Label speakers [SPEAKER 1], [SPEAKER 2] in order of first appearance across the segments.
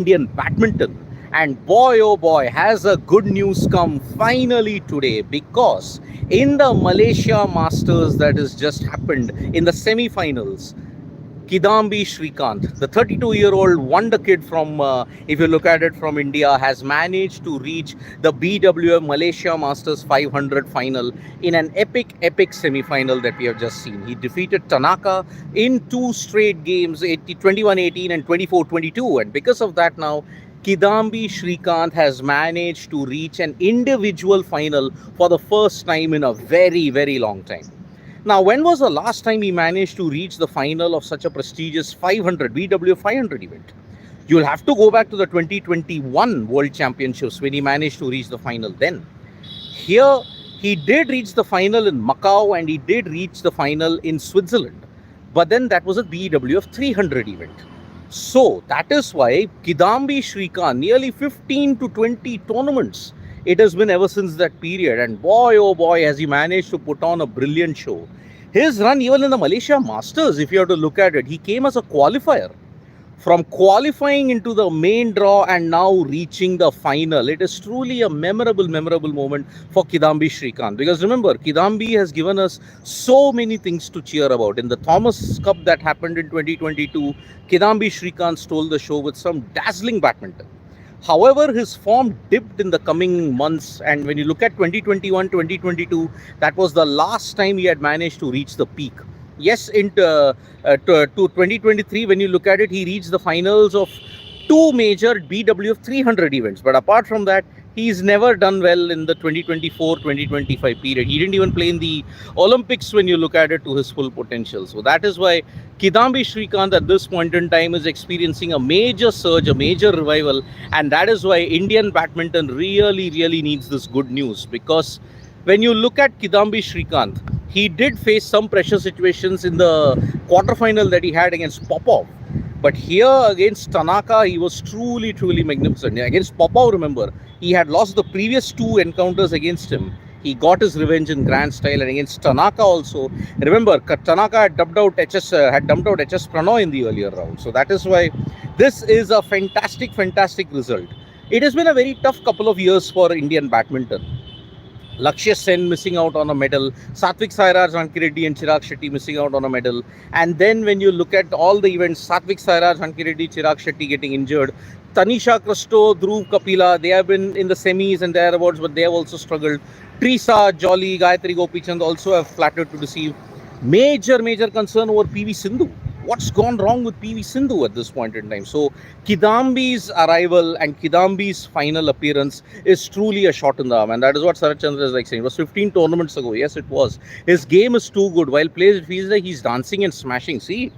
[SPEAKER 1] Indian badminton. And boy, oh boy, has a good news come finally today, because in the Malaysia Masters that has just happened in the semi-finals, Kidambi Srikanth, the 32-year-old wonder kid from, if you look at it from India, has managed to reach the BWF Malaysia Masters 500 final in an epic semi-final that we have just seen. He defeated Tanaka in two straight games, 21-18 and 24-22. And because of that now, Kidambi Srikanth has managed to reach an individual final for the first time in a very long time. Now, when was the last time he managed to reach the final of such a prestigious 500 BW 500 event? You'll have to go back to the 2021 World Championships when he managed to reach the final then. Here, he did reach the final in Macau and he did reach the final in Switzerland. But then that was a BWF 300 event. So that is why Kidambi Srikanth, nearly 15 to 20 tournaments it has been ever since that period, and boy oh boy has he managed to put on a brilliant show. His run even in the Malaysia Masters, if you have to look at it, he came as a qualifier. From qualifying into the main draw and now reaching the final, it is truly a memorable moment for Kidambi Srikanth. Because remember, Kidambi has given us so many things to cheer about. In the Thomas Cup that happened in 2022, Kidambi Srikanth stole the show with some dazzling badminton. However, his form dipped in the coming months, and when you look at 2021, 2022, that was the last time he had managed to reach the peak. Yes, to 2023, when you look at it, he reached the finals of two major BWF 300 events. But apart from that, he's never done well in the 2024-2025 period. He didn't even play in the Olympics when you look at it to his full potential. So that is why Kidambi Srikanth at this point in time is experiencing a major surge, a major revival. And that is why Indian badminton really needs this good news. Because when you look at Kidambi Srikanth, he did face some pressure situations in the quarterfinal that he had against Popov. But here against Tanaka, he was truly magnificent. Against Popov, remember, he had lost the previous two encounters against him. He got his revenge in grand style, and against Tanaka also. Remember, Tanaka had dumped out HS Pranoy in the earlier round. So that is why this is a fantastic result. It has been a very tough couple of years for Indian badminton. Lakshya Sen missing out on a medal, Satvik Sairaj, Ranki Reddy and Chirag Shetty missing out on a medal. And then when you look at all the events, Satvik Sairaj, Ranki Reddy, Chirag Shetty getting injured. Tanisha Kristo, Dhruv Kapila, they have been in the semis and thereabouts, but they have also struggled. Trisa, Jolly, Gayatri Gopichand also have flattered to receive major concern over PV Sindhu. What's gone wrong with PV Sindhu at this point in time? So Kidambi's arrival and Kidambi's final appearance is truly a shot in the arm, and that is what Sarat Chandra is like saying. It was 15 tournaments ago. Yes, it was. His game is too good. While plays, it feels like he's dancing and smashing. See,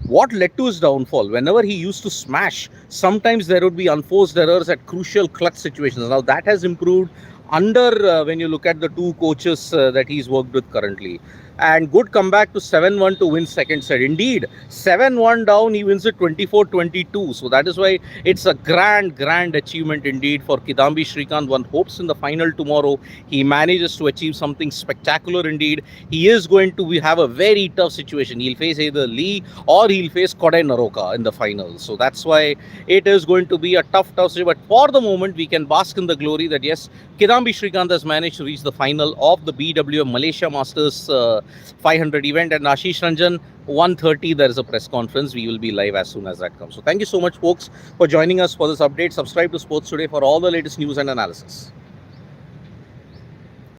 [SPEAKER 1] what led to his downfall? Whenever he used to smash, sometimes there would be unforced errors at crucial clutch situations. Now that has improved under when you look at the two coaches that he's worked with currently. And good comeback to 7-1 to win second set. Indeed, 7-1 down, he wins it 24-22. So that is why it's a grand achievement indeed for Kidambi Srikanth. One hopes in the final tomorrow he manages to achieve something spectacular indeed. He is going to have a very tough situation. He'll face either Lee or he'll face Kodai Naroka in the final. So that's why it is going to be a tough situation. But for the moment, we can bask in the glory that yes, Kidambi Srikanth has managed to reach the final of the BWF Malaysia Masters 500 event. And Ashish Ranjan, 1:30, there is a press conference. We will be live as soon as that comes. So thank you so much, folks, for joining us for this update. Subscribe to Sports Today for all the latest news and analysis.